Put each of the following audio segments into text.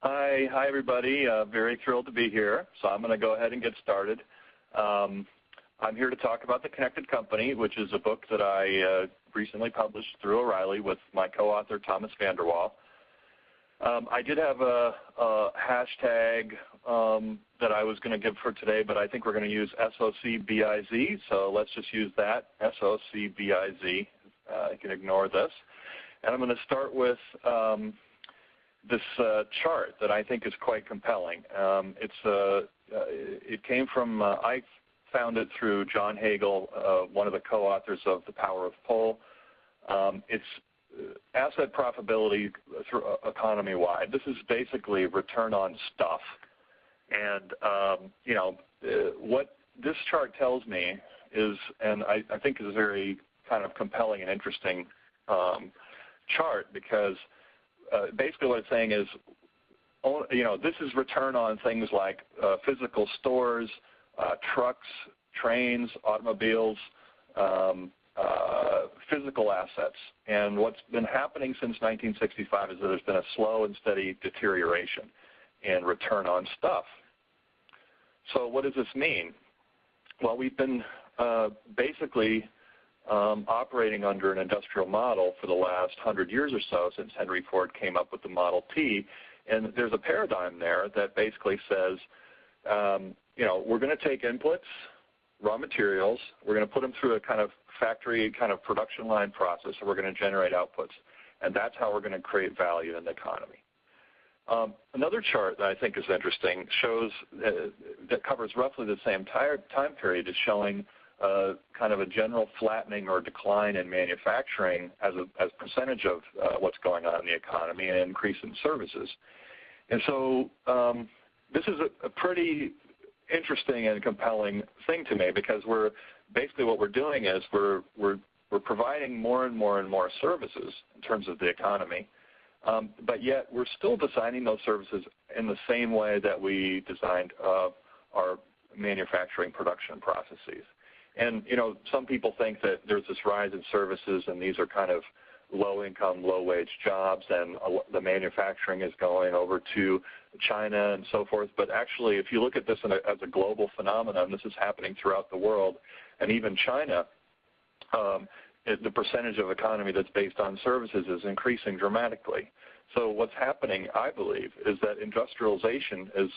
Hi everybody. Very thrilled to be here. So I'm going to go ahead and get started. I'm here to talk about The Connected Company, which is a book that I recently published through O'Reilly with my co-author Thomas Vanderwall. I did have a hashtag that I was going to give for today, but I think we're going to use SOCBIZ, so let's just use that, SOCBIZ. You can ignore this. And I'm going to start with this chart that I think is quite compelling. It came from, I found it through John Hagel, one of the co-authors of The Power of Pull. It's asset profitability through economy-wide. This is basically return on stuff. And, what this chart tells me is, and I think is a very kind of compelling and interesting chart, because basically what it's saying is, this is return on things like physical stores, trucks, trains, automobiles, physical assets. And what's been happening since 1965 is that there's been a slow and steady deterioration in return on stuff. So what does this mean? Well, we've been basically operating under an industrial model for the last 100 years or so, since Henry Ford came up with the Model T. And there's a paradigm there that basically says, we're going to take inputs, raw materials, we're going to put them through a kind of factory kind of production line process, and we're going to generate outputs. And that's how we're going to create value in the economy. Another chart that I think is interesting shows that covers roughly the same time period, is showing kind of a general flattening or decline in manufacturing as percentage of what's going on in the economy, and an increase in services. And so this is a pretty interesting and compelling thing to me, because we're basically what we're doing is we're providing more and more and more services in terms of the economy, but yet we're still designing those services in the same way that we designed our manufacturing production processes. And some people think that there's this rise in services, and these are kind of low-income, low-wage jobs, and the manufacturing is going over to China and so forth. But actually, if you look at this as a global phenomenon, this is happening throughout the world, and even China, the percentage of economy that's based on services is increasing dramatically. So what's happening, I believe, is that industrialization is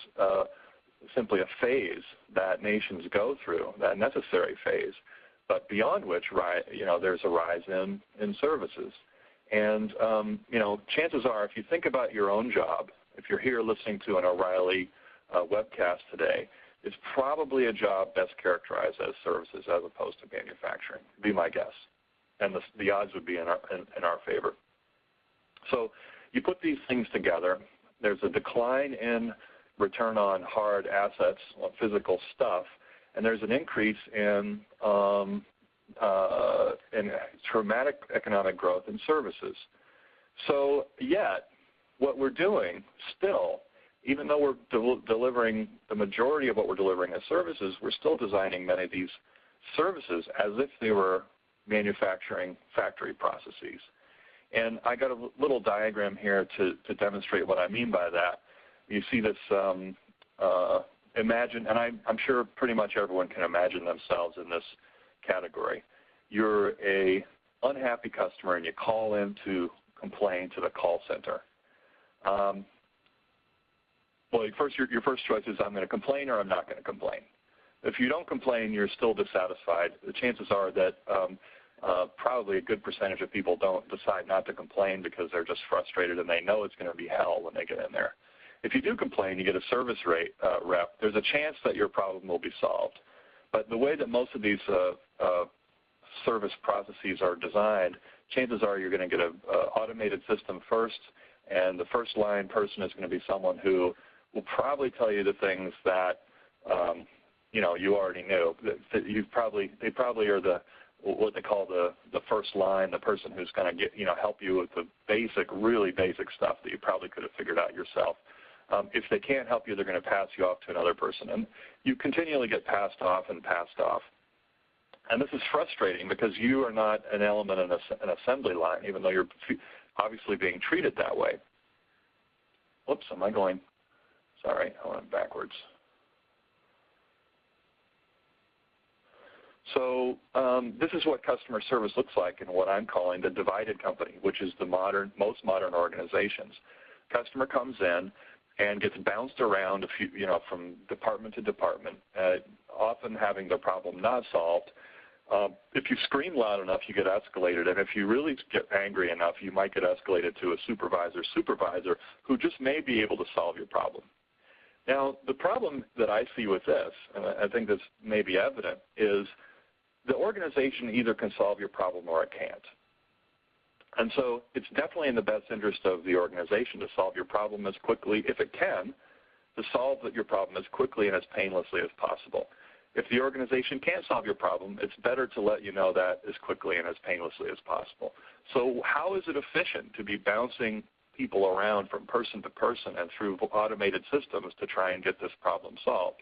simply a phase that nations go through, that necessary phase, but beyond which, there's a rise in services. And, chances are, if you think about your own job, if you're here listening to an O'Reilly webcast today, it's probably a job best characterized as services as opposed to manufacturing, would be my guess. And the odds would be in our favor. So you put these things together, there's a decline in return on hard assets, on physical stuff, and there's an increase in dramatic economic growth in services. So yet, what we're doing still, even though we're delivering the majority of what we're delivering as services, we're still designing many of these services as if they were manufacturing factory processes. And I got a little diagram here to demonstrate what I mean by that. You see this, imagine, and I'm sure pretty much everyone can imagine themselves in this category. You're a unhappy customer and you call in to complain to the call center. Well, your first choice is I'm going to complain or I'm not going to complain. If you don't complain, you're still dissatisfied. The chances are that probably a good percentage of people decide not to complain because they're just frustrated and they know it's going to be hell when they get in there. If you do complain, you get a service rep, there's a chance that your problem will be solved. But the way that most of these service processes are designed, chances are you're going to get an automated system first, and the first line person is going to be someone who will probably tell you the things that you already knew. That they probably are what they call the first line, the person who's going to help you with the really basic stuff that you probably could have figured out yourself. If they can't help you, they're going to pass you off to another person. And you continually get passed off and passed off. And this is frustrating because you are not an element in an assembly line, even though you're obviously being treated that way. whoops, am I going, sorry, I went backwards. So this is what customer service looks like in what I'm calling the divided company, which is the most modern organizations. Customer comes in and gets bounced around from department to department, often having the problem not solved. If you scream loud enough, you get escalated, and if you really get angry enough, you might get escalated to a supervisor who just may be able to solve your problem. Now, the problem that I see with this, and I think this may be evident, is the organization either can solve your problem or it can't. And so it's definitely in the best interest of the organization to solve your problem as quickly, if it can, to solve your problem as quickly and as painlessly as possible. If the organization can't solve your problem, it's better to let you know that as quickly and as painlessly as possible. So how is it efficient to be bouncing people around from person to person and through automated systems to try and get this problem solved?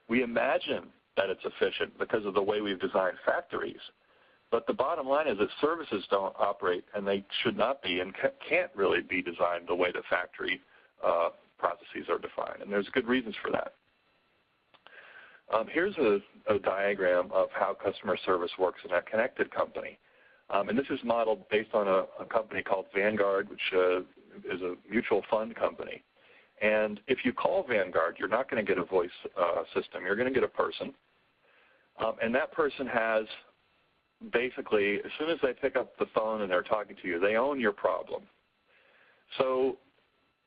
We imagine that it's efficient because of the way we've designed factories. But the bottom line is that services don't operate, and they should not be and can't really be designed the way the factory processes are defined, and there's good reasons for that. Here's a diagram of how customer service works in a connected company. And this is modeled based on a company called Vanguard, which is a mutual fund company. And if you call Vanguard, you're not going to get a voice system. You're going to get a person. And that person has basically, as soon as they pick up the phone and they're talking to you, they own your problem. So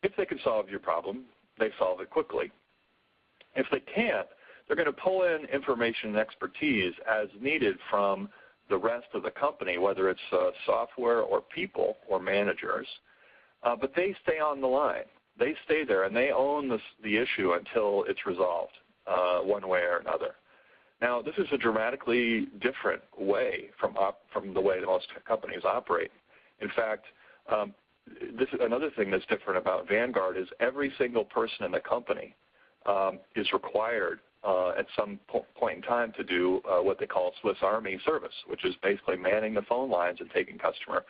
if they can solve your problem, they solve it quickly. If they can't, they're going to pull in information and expertise as needed from the rest of the company, whether it's software or people or managers, but they stay on the line. They stay there, and they own the issue until it's resolved one way or another. Now, this is a dramatically different way from the way that most companies operate. In fact, this is another thing that's different about Vanguard is every single person in the company is required at some point in time to do what they call Swiss Army service, which is basically manning the phone lines and taking customer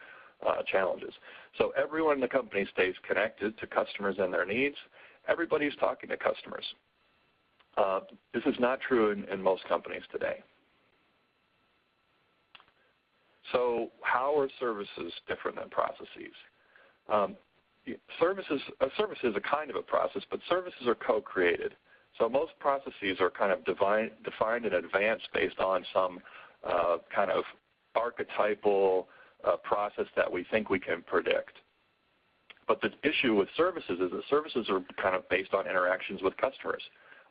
challenges. So everyone in the company stays connected to customers and their needs. Everybody's talking to customers. This is not true in most companies today. So how are services different than processes? A service is a kind of a process, but services are co-created. So most processes are kind of defined in advance based on some kind of archetypal process that we think we can predict. But the issue with services is that services are kind of based on interactions with customers,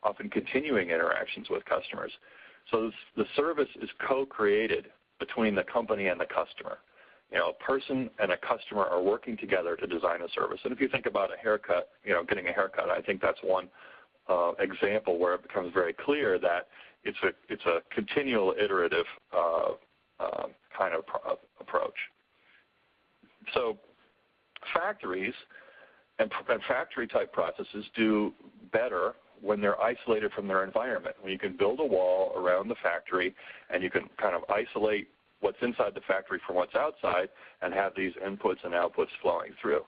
often continuing interactions with customers. So the service is co-created between the company and the customer. A person and a customer are working together to design a service. And if you think about a haircut, getting a haircut, I think that's one example where it becomes very clear that it's a continual iterative kind of approach. So factories and factory-type processes do better when they're isolated from their environment, when you can build a wall around the factory and you can kind of isolate what's inside the factory from what's outside and have these inputs and outputs flowing through.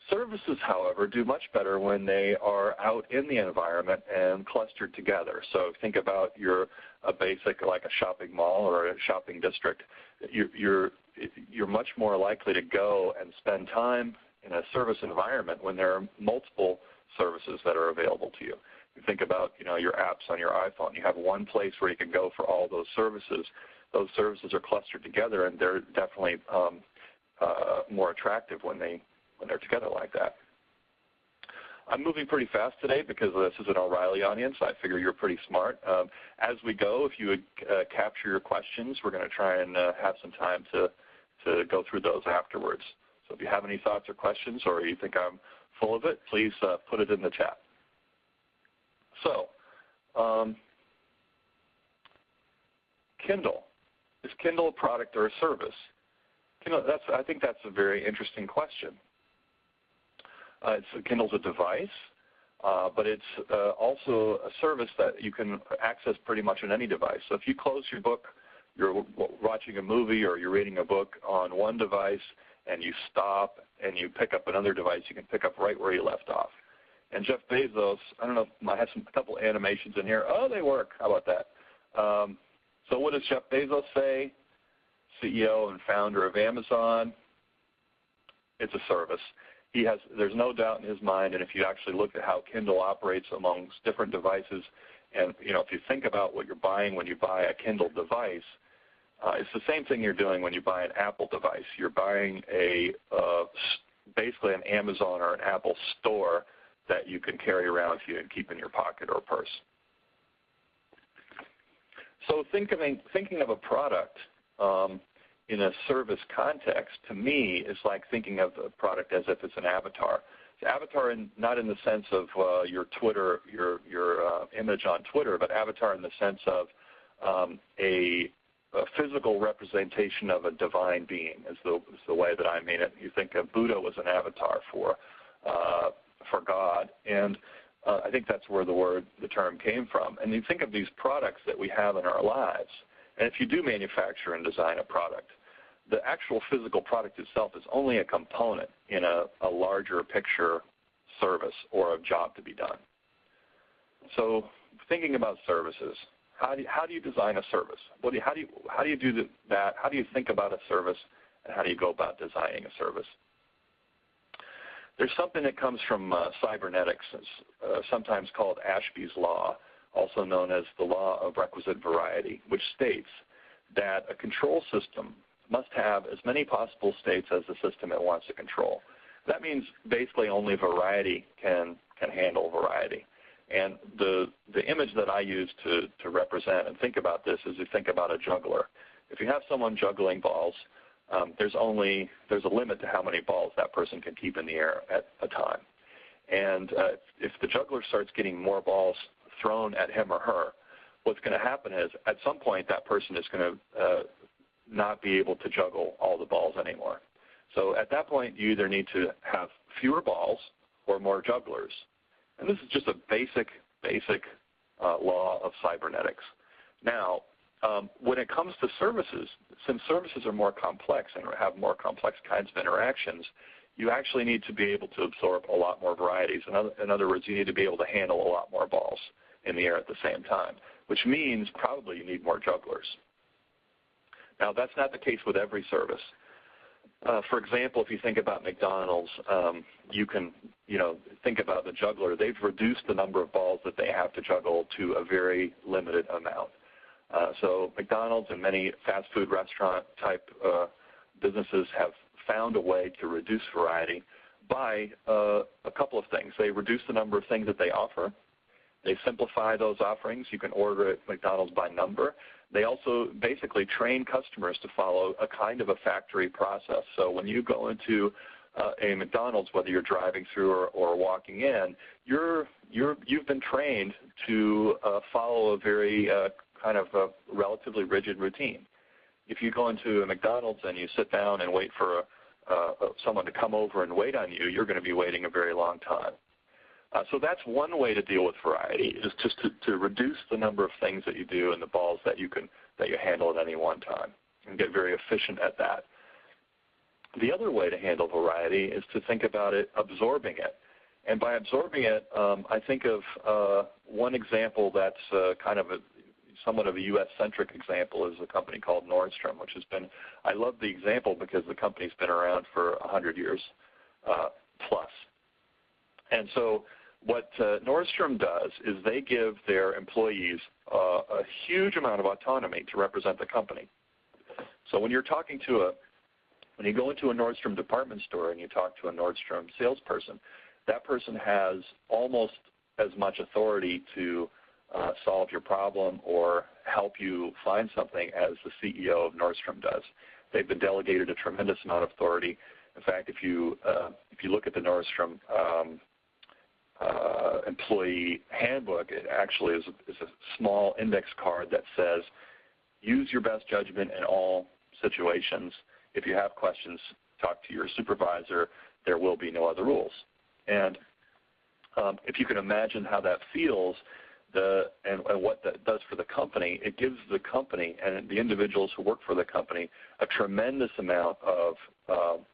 Services, however, do much better when they are out in the environment and clustered together. So think about a basic like a shopping mall or a shopping district. You're much more likely to go and spend time in a service environment when there are multiple services that are available to you. You think about your apps on your iPhone. You have one place where you can go for all those services. Those services are clustered together, and they're definitely more attractive when they're together like that. I'm moving pretty fast today because this is an O'Reilly audience. I figure you're pretty smart. As we go, if you would capture your questions, we're going to try and have some time to go through those afterwards. So if you have any thoughts or questions or you think I'm full of it, please put it in the chat. So, Kindle. Is Kindle a product or a service? I think that's a very interesting question. Kindle's a device, but it's also a service that you can access pretty much on any device. So if you close your book, you're watching a movie or you're reading a book on one device, and you stop and you pick up another device you can pick up right where you left off. And Jeff Bezos, I don't know, I have a couple animations in here. Oh, they work. How about that? So what does Jeff Bezos say? CEO and founder of Amazon. It's a service. There's no doubt in his mind, and if you actually look at how Kindle operates amongst different devices, and if you think about what you're buying when you buy a Kindle device, it's the same thing you're doing when you buy an Apple device. You're buying basically an Amazon or an Apple store that you can carry around with you and keep in your pocket or purse. So thinking of a product in a service context, to me, is like thinking of a product as if it's an avatar. It's avatar not in the sense of your Twitter, your image on Twitter, but avatar in the sense of a physical representation of a divine being is the way that I mean it. You think of Buddha was an avatar for God, and I think that's where the term came from. And you think of these products that we have in our lives, and if you do manufacture and design a product, the actual physical product itself is only a component in a larger picture service or a job to be done. So thinking about services, how do you design a service? How do you do that? How do you think about a service, and how do you go about designing a service? There's something that comes from cybernetics, sometimes called Ashbeys Law, also known as the law of requisite variety, which states that a control system must have as many possible states as the system it wants to control. That means basically only variety can handle variety. And the image that I use to represent and think about this is you think about a juggler. If you have someone juggling balls, there's a limit to how many balls that person can keep in the air at a time. And if the juggler starts getting more balls thrown at him or her, what's going to happen is at some point that person is going to not be able to juggle all the balls anymore. So at that point, you either need to have fewer balls or more jugglers. And this is just a basic law of cybernetics. Now, when it comes to services, since services are more complex and have more complex kinds of interactions, you actually need to be able to absorb a lot more varieties. In other words, you need to be able to handle a lot more balls in the air at the same time, which means probably you need more jugglers. Now, that's not the case with every service. For example, if you think about McDonald's, you can think about the juggler. They've reduced the number of balls that they have to juggle to a very limited amount. So McDonald's and many fast food restaurant type businesses have found a way to reduce variety by a couple of things. They reduce the number of things that they offer. They simplify those offerings. You can order at McDonald's by number. They also basically train customers to follow a kind of a factory process. So when you go into a McDonald's, whether you're driving through or walking in, you've been trained to follow a very kind of a relatively rigid routine. If you go into a McDonald's and you sit down and wait for someone to come over and wait on you, you're going to be waiting a very long time. So that's one way to deal with variety, is just to reduce the number of things that you do and the balls that you handle at any one time, and get very efficient at that. The other way to handle variety is to think about it absorbing it. And by absorbing it, I think of one example that's kind of somewhat of a U.S.-centric example is a company called Nordstrom, which has been, I love the example because the company's been around for 100 years plus. And so what Nordstrom does is they give their employees a huge amount of autonomy to represent the company. So when you go into a Nordstrom department store and you talk to a Nordstrom salesperson, that person has almost as much authority to solve your problem or help you find something as the CEO of Nordstrom does. They've been delegated a tremendous amount of authority. In fact, if you look at the Nordstrom employee handbook, it actually is a small index card that says, use your best judgment in all situations. If you have questions, talk to your supervisor. There will be no other rules. And if you can imagine how that feels, and what that does for the company, it gives the company and the individuals who work for the company a tremendous amount of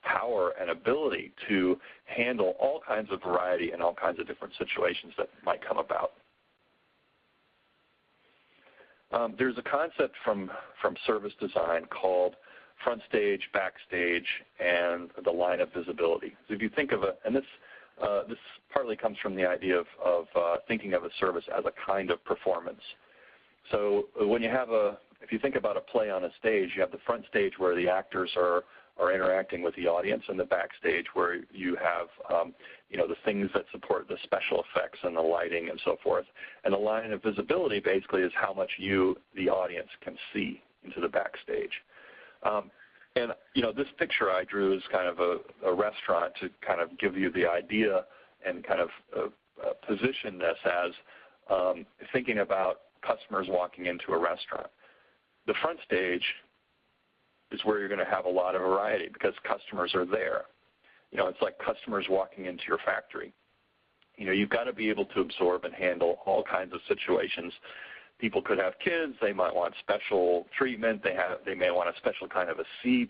power and ability to handle all kinds of variety and all kinds of different situations that might come about. There's a concept from service design called front stage, backstage, and the line of visibility. So if you think of this partly comes from the idea of thinking of a service as a kind of performance. So when you have if you think about a play on a stage, you have the front stage where the actors are interacting with the audience, and the backstage where you have the things that support the special effects and the lighting and so forth. And the line of visibility basically is how much you, the audience, can see into the backstage. And this picture I drew is kind of a restaurant to kind of give you the idea and kind of position this as thinking about customers walking into a restaurant. The front stage is where you're going to have a lot of variety because customers are there. It's like customers walking into your factory. You've got to be able to absorb and handle all kinds of situations. People could have kids. They might want special treatment. They may want a special kind of a seat.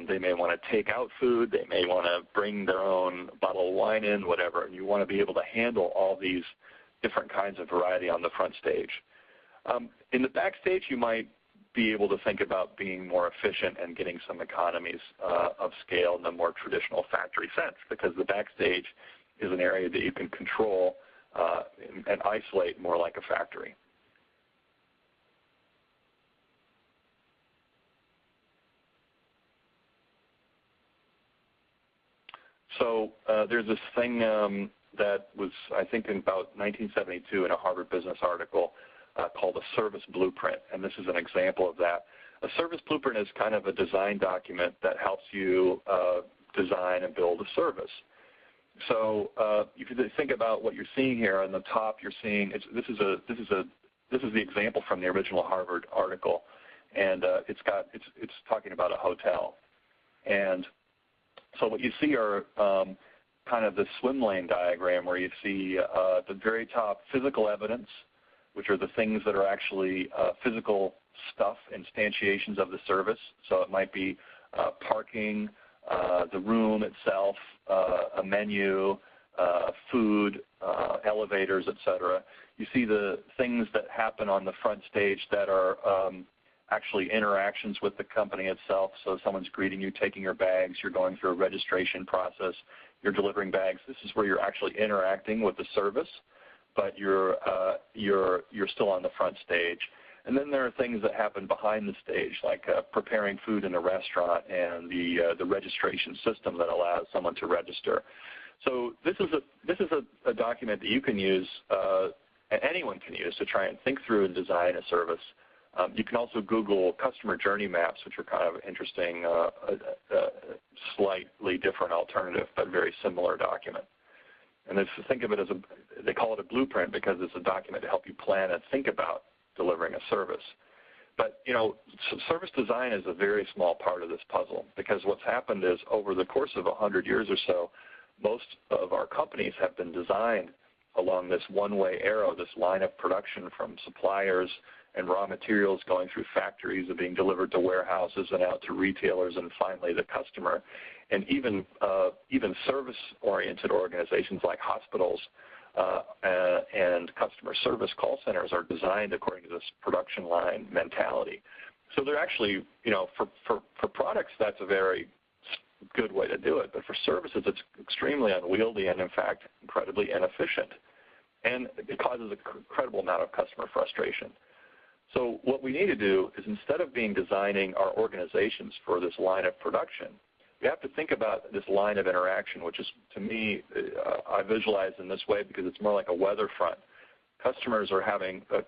They may want to take out food. They may want to bring their own bottle of wine in, whatever. And you want to be able to handle all these different kinds of variety on the front stage. In the backstage, you might be able to think about being more efficient and getting some economies of scale in the more traditional factory sense, because the backstage is an area that you can control and isolate more like a factory. So there's this thing that was, I think, in about 1972 in a Harvard Business article called a service blueprint, and this is an example of that. A service blueprint is kind of a design document that helps you design and build a service. So if you think about what you're seeing here on the top, you're seeing this is the example from the original Harvard article, and it's talking about a hotel, and so what you see are kind of the swim lane diagram where you see at the very top physical evidence, which are the things that are actually physical stuff, instantiations of the service. So it might be parking, the room itself, a menu, food, elevators, etc. You see the things that happen on the front stage that are actually interactions with the company itself. So someone's greeting you, taking your bags, you're going through a registration process, you're delivering bags. This is where you're actually interacting with the service, but you're still on the front stage. And then there are things that happen behind the stage, like preparing food in a restaurant and the registration system that allows someone to register. So this is a document that you can use, and anyone can use to try and think through and design a service. You can also Google customer journey maps, which are kind of interesting, slightly different alternative, but very similar document. And think of it as they call it a blueprint because it's a document to help you plan and think about delivering a service. But, service design is a very small part of this puzzle because what's happened is over the course of 100 years or so, most of our companies have been designed along this one-way arrow, this line of production from suppliers and raw materials going through factories and being delivered to warehouses and out to retailers and finally the customer. And even service-oriented organizations like hospitals and customer service call centers are designed according to this production line mentality. So they're actually, for products, that's a very good way to do it. But for services, it's extremely unwieldy and, in fact, incredibly inefficient. And it causes an incredible amount of customer frustration. So what we need to do is instead of designing our organizations for this line of production, we have to think about this line of interaction, which is, to me, I visualize in this way because it's more like a weather front. Customers are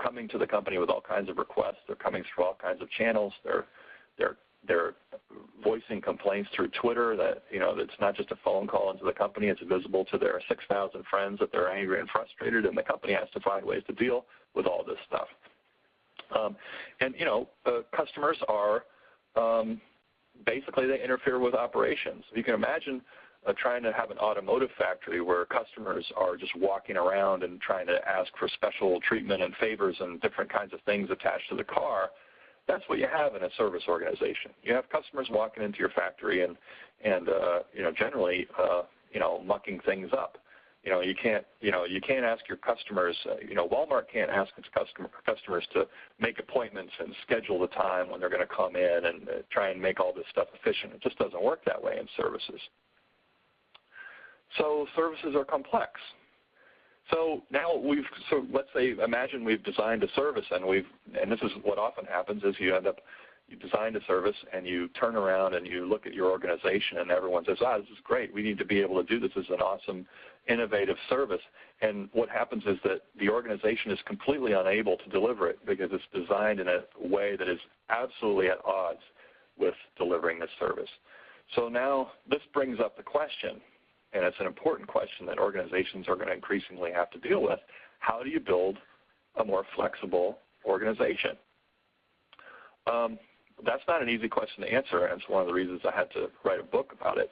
coming to the company with all kinds of requests. They're coming through all kinds of channels. They're voicing complaints through Twitter that, it's not just a phone call into the company. It's visible to their 6,000 friends that they're angry and frustrated, and the company has to find ways to deal with all this stuff. Customers are basically they interfere with operations. You can imagine trying to have an automotive factory where customers are just walking around and trying to ask for special treatment and favors and different kinds of things attached to the car, that's what you have in a service organization. You have customers walking into your factory and generally mucking things up. You can't ask your customers. Walmart can't ask its customers to make appointments and schedule the time when they're going to come in and try and make all this stuff efficient. It just doesn't work that way in services. So services are complex. So now let's say, imagine we've designed a service, and this is what often happens is you designed a service and you turn around and you look at your organization and everyone says, this is great. We need to be able to do this. This is an awesome, innovative service. And what happens is that the organization is completely unable to deliver it because it's designed in a way that is absolutely at odds with delivering this service. So now this brings up the question, and it's an important question that organizations are going to increasingly have to deal with. How do you build a more flexible organization? That's not an easy question to answer, and it's one of the reasons I had to write a book about it.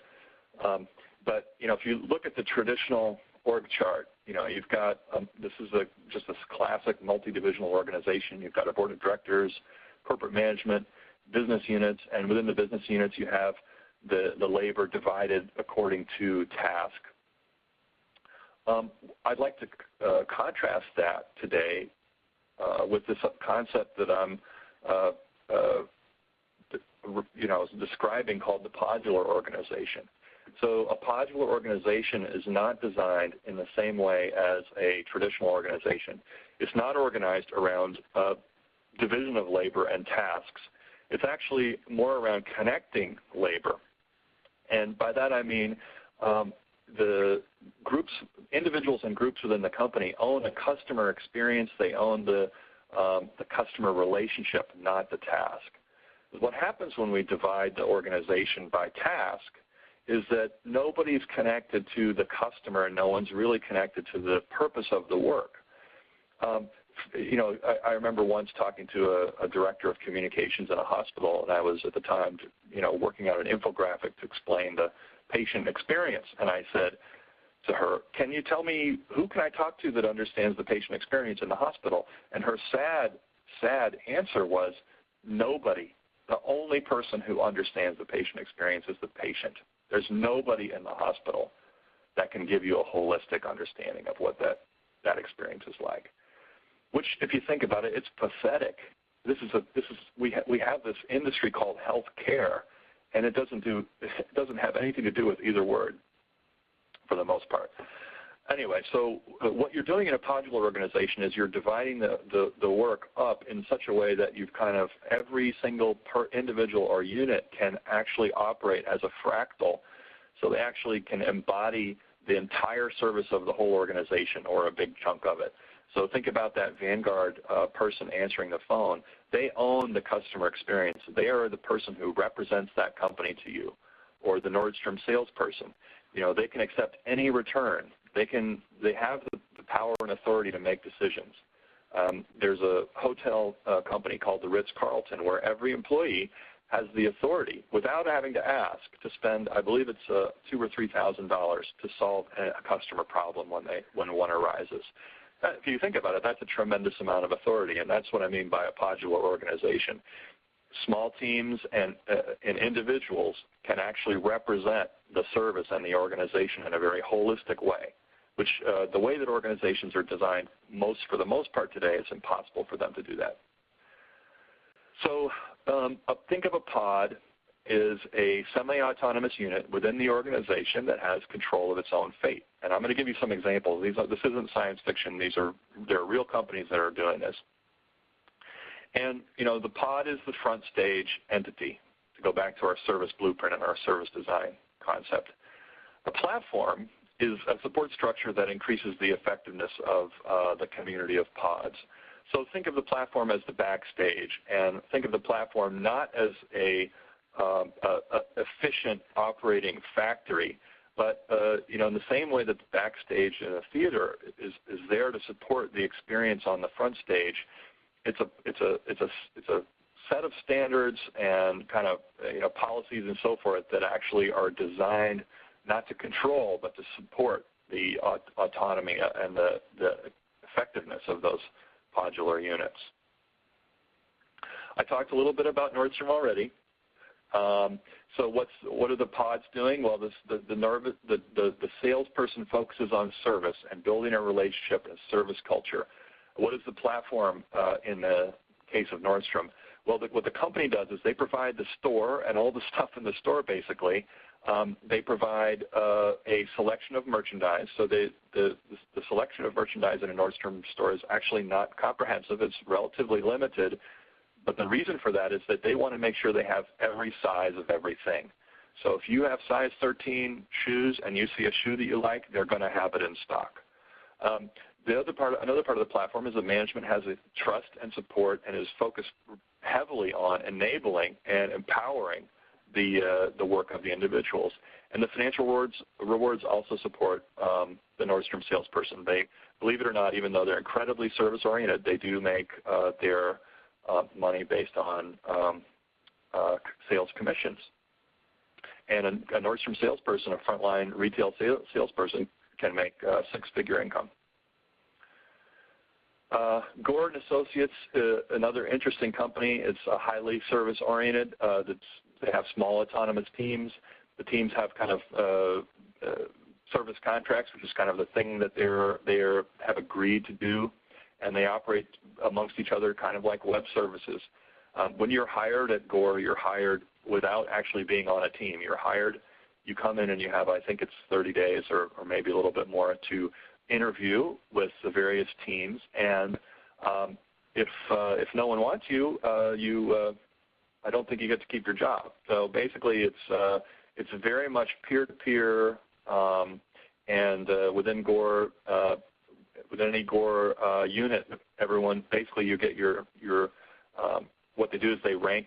But if you look at the traditional org chart, you've got this is just this classic multi-divisional organization. You've got a board of directors, corporate management, business units, and within the business units you have the labor divided according to task. I'd like to contrast that today with this concept that I'm describing called the podular organization. So a podular organization is not designed in the same way as a traditional organization. It's not organized around a division of labor and tasks. It's actually more around connecting labor. And by that I mean the groups, individuals and groups within the company own a customer experience. They own the customer relationship, not the task. What happens when we divide the organization by task is that nobody's connected to the customer and no one's really connected to the purpose of the work. I remember once talking to a director of communications in a hospital, and I was at the time, working on an infographic to explain the patient experience. And I said to her, "Can you tell me who can I talk to that understands the patient experience in the hospital?" And her sad answer was, "Nobody. The only person who understands the patient experience is the patient. There's nobody in the hospital that can give you a holistic understanding of what that experience is like." Which, if you think about it, it's pathetic. We have this industry called health care, and it doesn't have anything to do with either word, for the most part. Anyway, so what you're doing in a podular organization is you're dividing the work up in such a way that you've kind of every single individual or unit can actually operate as a fractal, so they actually can embody the entire service of the whole organization or a big chunk of it. So think about that Vanguard person answering the phone. They own the customer experience. They are the person who represents that company to you, or the Nordstrom salesperson. They can accept any return. They have the power and authority to make decisions. There's a hotel company called the Ritz-Carlton where every employee has the authority, without having to ask, to spend, I believe it's $2,000 or $3,000 to solve a customer problem when one arises. If you think about it, that's a tremendous amount of authority, and that's what I mean by a podular organization. Small teams and individuals can actually represent the service and the organization in a very holistic way, which the way that organizations are designed for the most part today, it's impossible for them to do that. So think of a pod is a semi-autonomous unit within the organization that has control of its own fate. And I'm going to give you some examples. This isn't science fiction. There are real companies that are doing this. And, the pod is the front stage entity, to go back to our service blueprint and our service design concept. A platform is a support structure that increases the effectiveness of the community of pods. So think of the platform as the backstage, and think of the platform not as a efficient operating factory, but in the same way that the backstage in a theater is there to support the experience on the front stage. It's a set of standards and kind of policies and so forth that actually are designed not to control, but to support the autonomy and the effectiveness of those podular units. I talked a little bit about Nordstrom already. So what are the pods doing? Well, the salesperson focuses on service and building a relationship and a service culture. What is the platform in the case of Nordstrom? Well, what the company does is they provide the store and all the stuff in the store, basically. They provide a selection of merchandise. So the selection of merchandise in a Nordstrom store is actually not comprehensive. It's relatively limited. But the reason for that is that they want to make sure they have every size of everything. So if you have size 13 shoes and you see a shoe that you like, they're going to have it in stock. Another part of the platform is that management has a trust and support and is focused heavily on enabling and empowering the work of the individuals. And the financial rewards also support the Nordstrom salesperson. They, believe it or not, even though they're incredibly service-oriented, they do make their money based on sales commissions. And a Nordstrom salesperson, a frontline retail salesperson, can make six-figure income. Gore Associates, another interesting company. It's highly service-oriented. They have small autonomous teams. The teams have kind of service contracts, which is kind of the thing that they have agreed to do, and they operate amongst each other kind of like web services. When you're hired at Gore, you're hired without actually being on a team. You're hired, you come in and you have, I think it's 30 days or maybe a little bit more to interview with the various teams, and if no one wants you, I don't think you get to keep your job. So basically, it's very much peer-to-peer, and within Gore, within any Gore unit, everyone basically you get your what they do is they rank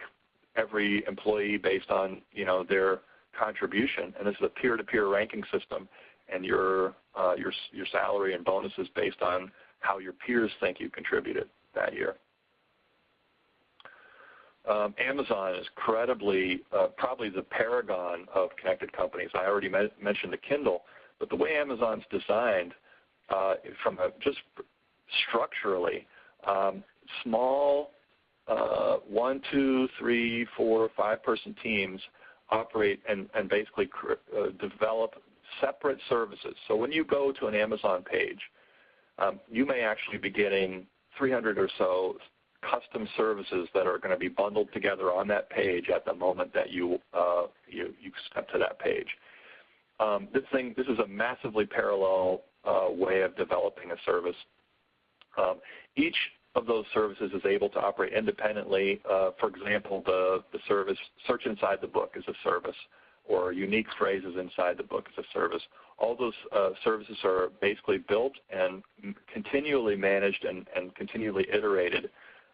every employee based on their contribution, and this is a peer-to-peer ranking system, and your salary and bonuses based on how your peers think you contributed that year. Amazon is incredibly, probably the paragon of connected companies. I already mentioned the Kindle, but the way Amazon's designed, just structurally, small 1, 2, 3, 4, 5-person teams operate and basically develop separate services. So when you go to an Amazon page, you may actually be getting 300 or so custom services that are going to be bundled together on that page at the moment that you step to that page. This is a massively parallel way of developing a service. Each of those services is able to operate independently. For example, the service Search Inside the Book is a service, or Unique Phrases Inside the Book is a service. All those services are basically built and continually managed and continually iterated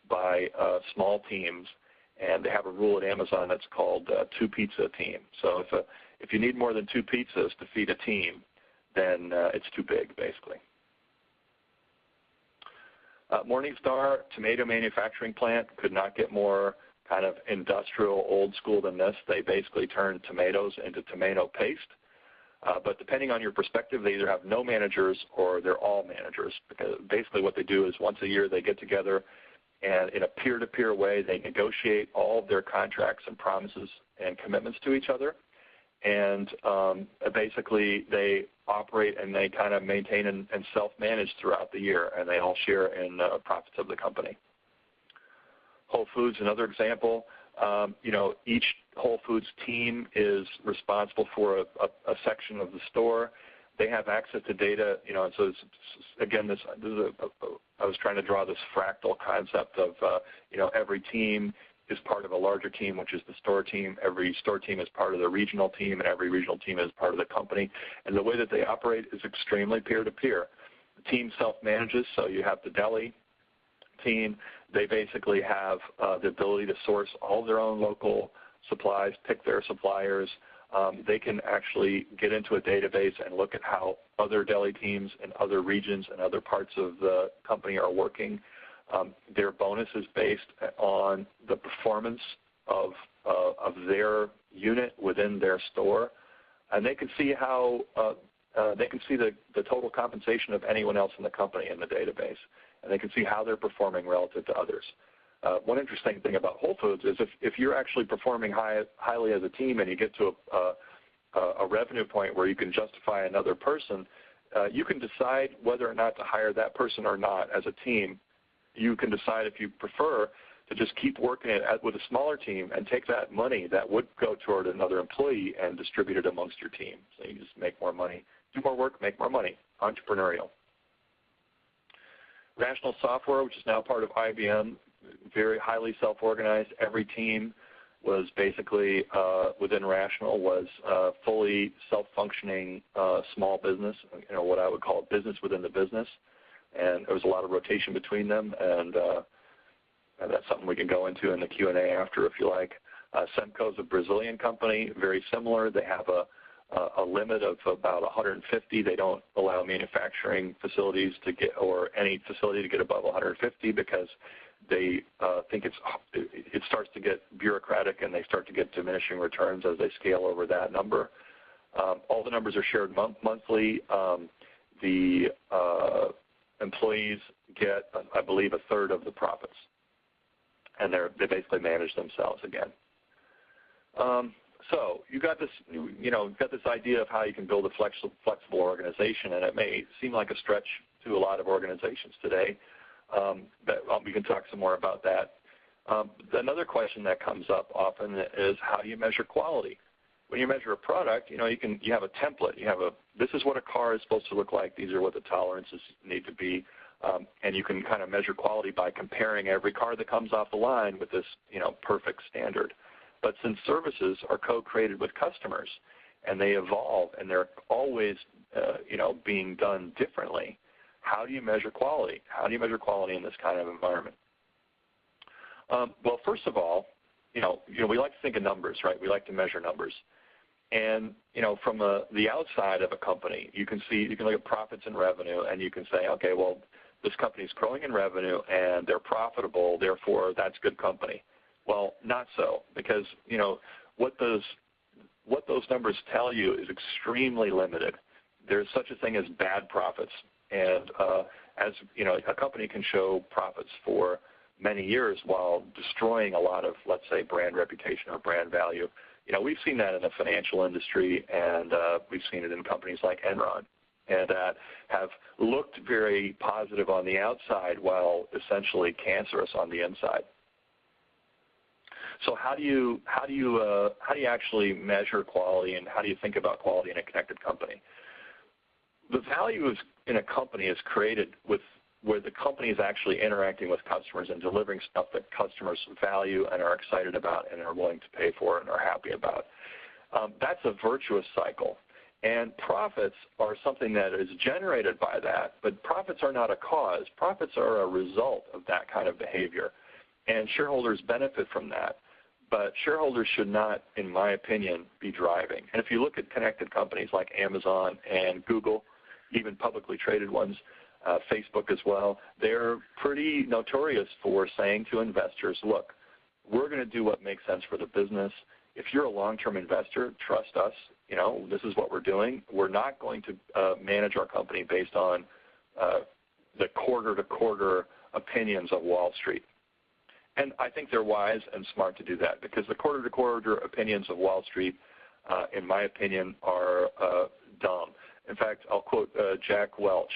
by small teams, and they have a rule at Amazon that's called two-pizza team. So if you need more than 2 pizzas to feed a team, then it's too big, basically. Morningstar tomato manufacturing plant could not get more kind of industrial old school than this. They basically turn tomatoes into tomato paste. But depending on your perspective, they either have no managers or they're all managers, because basically what they do is once a year they get together and in a peer-to-peer way they negotiate all of their contracts and promises and commitments to each other. And basically they operate and they kind of maintain and self-manage throughout the year, and they all share in profits of the company. Whole Foods, another example. Each Whole Foods team is responsible for a section of the store. They have access to data, and so again, I was trying to draw this fractal concept of, every team is part of a larger team, which is the store team. Every store team is part of the regional team, and every regional team is part of the company. And the way that they operate is extremely peer-to-peer. The team self-manages, so you have the Deli Team. They basically have the ability to source all their own local supplies, pick their suppliers. They can actually get into a database and look at how other deli teams in other regions and other parts of the company are working. Their bonus is based on the performance of their unit within their store. and they can see how they can see the total compensation of anyone else in the company in the database, and they can see how they're performing relative to others. One interesting thing about Whole Foods is if you're actually performing highly as a team and you get to a revenue point where you can justify another person, you can decide whether or not to hire that person or not as a team. You can decide if you prefer to just keep working it with a smaller team and take that money that would go toward another employee and distribute it amongst your team. So you just make more money, do more work, make more money, entrepreneurial. Rational Software, which is now part of IBM, very highly self-organized. Every team was basically within Rational was fully self-functioning small business, what I would call a business within the business. And there was a lot of rotation between them, and that's something we can go into in the Q&A after if you like. Semco is a Brazilian company, very similar. They have a limit of about 150. They don't allow manufacturing facilities to get, or any facility to get above 150 because they think it starts to get bureaucratic and they start to get diminishing returns as they scale over that number. All the numbers are shared monthly. The employees get, I believe, a third of the profits, and they basically manage themselves again. So you got this, got this idea of how you can build a flexible organization, and it may seem like a stretch to a lot of organizations today. But we can talk some more about that. Another question that comes up often is how do you measure quality? When you measure a product, you have a template. You have this is what a car is supposed to look like. These are what the tolerances need to be, and you can kind of measure quality by comparing every car that comes off the line with this, perfect standard. But since services are co-created with customers and they evolve and they're always, being done differently, how do you measure quality? How do you measure quality in this kind of environment? Well, first of all, we like to think of numbers, right? We like to measure numbers. And, from the outside of a company, you can look at profits and revenue, and you can say, okay, well, this company is growing in revenue and they're profitable, therefore that's good company. Well, not so, because, what those numbers tell you is extremely limited. There's such a thing as bad profits. And as a company can show profits for many years while destroying a lot of, let's say, brand reputation or brand value. We've seen that in the financial industry, and we've seen it in companies like Enron, and that have looked very positive on the outside while essentially cancerous on the inside. So how do you actually measure quality, and how do you think about quality in a connected company? The value in a company is created where the company is actually interacting with customers and delivering stuff that customers value and are excited about and are willing to pay for and are happy about. That's a virtuous cycle. And profits are something that is generated by that, but profits are not a cause. Profits are a result of that kind of behavior. And shareholders benefit from that. But shareholders should not, in my opinion, be driving. And if you look at connected companies like Amazon and Google, even publicly traded ones, Facebook as well, they're pretty notorious for saying to investors, look, we're going to do what makes sense for the business. If you're a long-term investor, trust us. This is what we're doing. We're not going to manage our company based on the quarter-to-quarter opinions of Wall Street. And I think they're wise and smart to do that, because the quarter-to-quarter opinions of Wall Street, in my opinion, are dumb. In fact, I'll quote Jack Welch,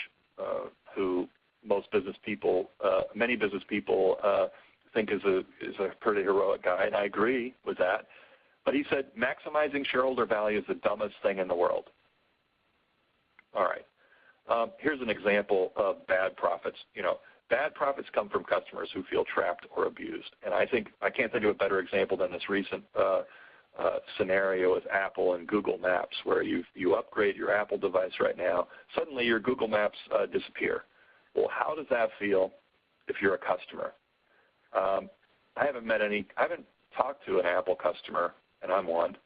who many business people think is a pretty heroic guy, and I agree with that. But he said, maximizing shareholder value is the dumbest thing in the world. All right. Here's an example of bad profits. Bad profits come from customers who feel trapped or abused. And I can't think of a better example than this recent scenario with Apple and Google Maps, where you upgrade your Apple device right now, suddenly your Google Maps disappear. Well, how does that feel if you're a customer? I haven't talked to an Apple customer, and I'm one,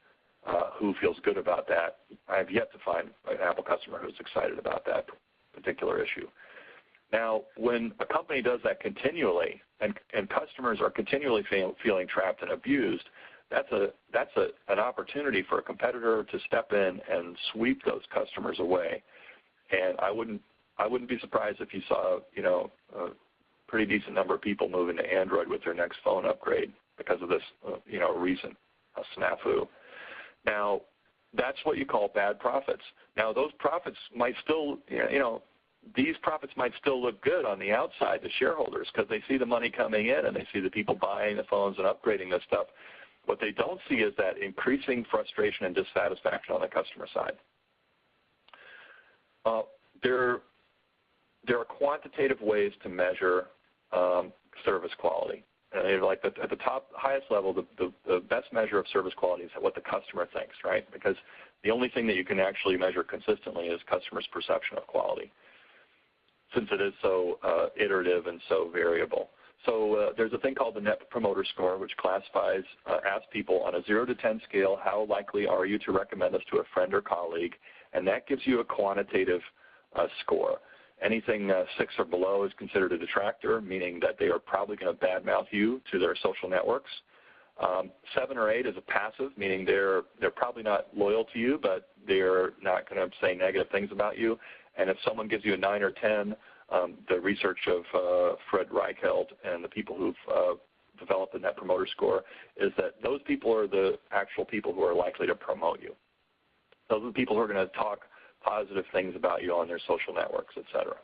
who feels good about that. I have yet to find an Apple customer who's excited about that particular issue. Now, when a company does that continually, and customers are continually feeling trapped and abused, that's an opportunity for a competitor to step in and sweep those customers away. And I wouldn't be surprised if you saw, a pretty decent number of people moving to Android with their next phone upgrade because of this, recent snafu. Now, that's what you call bad profits. Now, those profits might still, these profits might still look good on the outside to shareholders because they see the money coming in and they see the people buying the phones and upgrading this stuff. What they don't see is that increasing frustration and dissatisfaction on the customer side. There are quantitative ways to measure service quality. Like at the highest level, the best measure of service quality is what the customer thinks, right? Because the only thing that you can actually measure consistently is customers' perception of quality, since it is so iterative and so variable. So there's a thing called the Net Promoter Score, which asks people on a 0 to 10 scale, how likely are you to recommend us to a friend or colleague? And that gives you a quantitative score. Anything 6 or below is considered a detractor, meaning that they are probably going to badmouth you to their social networks. 7 or 8 is a passive, meaning they're probably not loyal to you, but they're not going to say negative things about you. And if someone gives you a 9 or 10, the research of Fred Reichheld and the people who've developed the Net Promoter Score is that those people are the actual people who are likely to promote you. Those are the people who are going to talk positive things about you on their social networks, et cetera.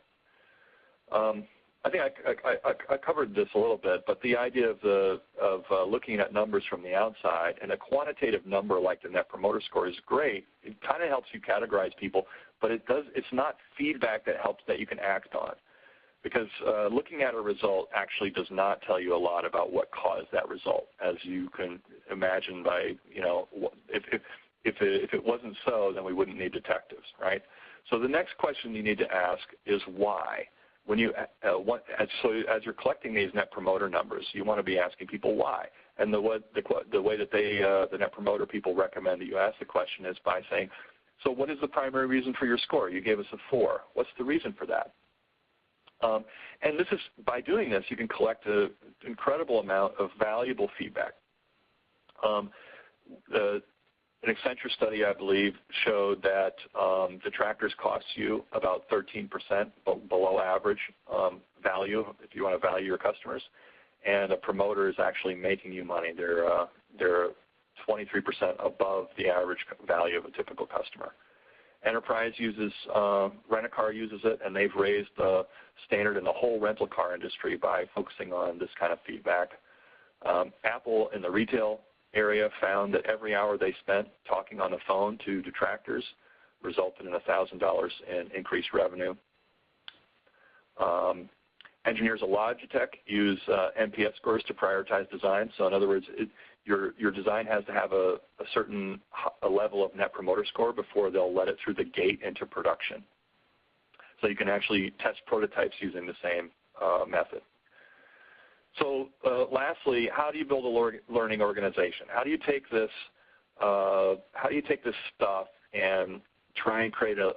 I think I covered this a little bit, but the idea of looking at numbers from the outside, and a quantitative number like the Net Promoter Score is great. It kind of helps you categorize people, but it's not feedback that you can act on, because looking at a result actually does not tell you a lot about what caused that result, as you can imagine by, if it wasn't so, then we wouldn't need detectives, right? So the next question you need to ask is why. When you as you're collecting these Net Promoter numbers, you want to be asking people why. And the way that the Net Promoter people recommend that you ask the question is by saying, so what is the primary reason for your score? You gave us a 4. What's the reason for that? And this is, by doing this, you can collect an incredible amount of valuable feedback. An Accenture study, I believe, showed that detractors cost you about 13% below average value if you want to value your customers, and a promoter is actually making you money. They're 23% above the average value of a typical customer. Enterprise uses, Rent-A-Car uses it, and they've raised the standard in the whole rental car industry by focusing on this kind of feedback. Apple in the retail area found that every hour they spent talking on the phone to detractors resulted in $1,000 in increased revenue. Engineers at Logitech use NPS scores to prioritize design. So in other words, your design has to have a certain level of Net Promoter Score before they'll let it through the gate into production. So you can actually test prototypes using the same method. So lastly, how do you build a learning organization? How do you take this stuff and try and create a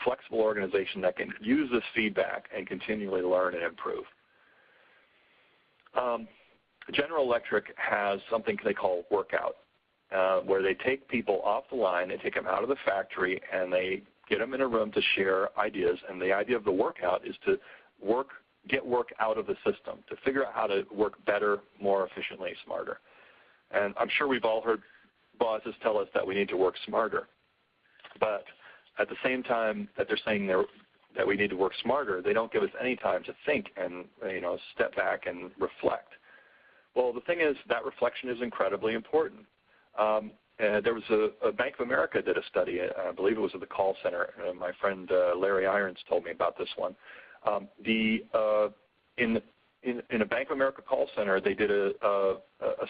flexible organization that can use this feedback and continually learn and improve? General Electric has something they call workout, where they take people off the line, they take them out of the factory, and they get them in a room to share ideas. And the idea of the workout is to get work out of the system, to figure out how to work better, more efficiently, smarter. And I'm sure we've all heard bosses tell us that we need to work smarter. But at the same time that they're saying that we need to work smarter, they don't give us any time to think and step back and reflect. Well, the thing is that reflection is incredibly important. There was a Bank of America did a study, I believe it was at the call center. My friend Larry Irons told me about this one. In a Bank of America call center, they did a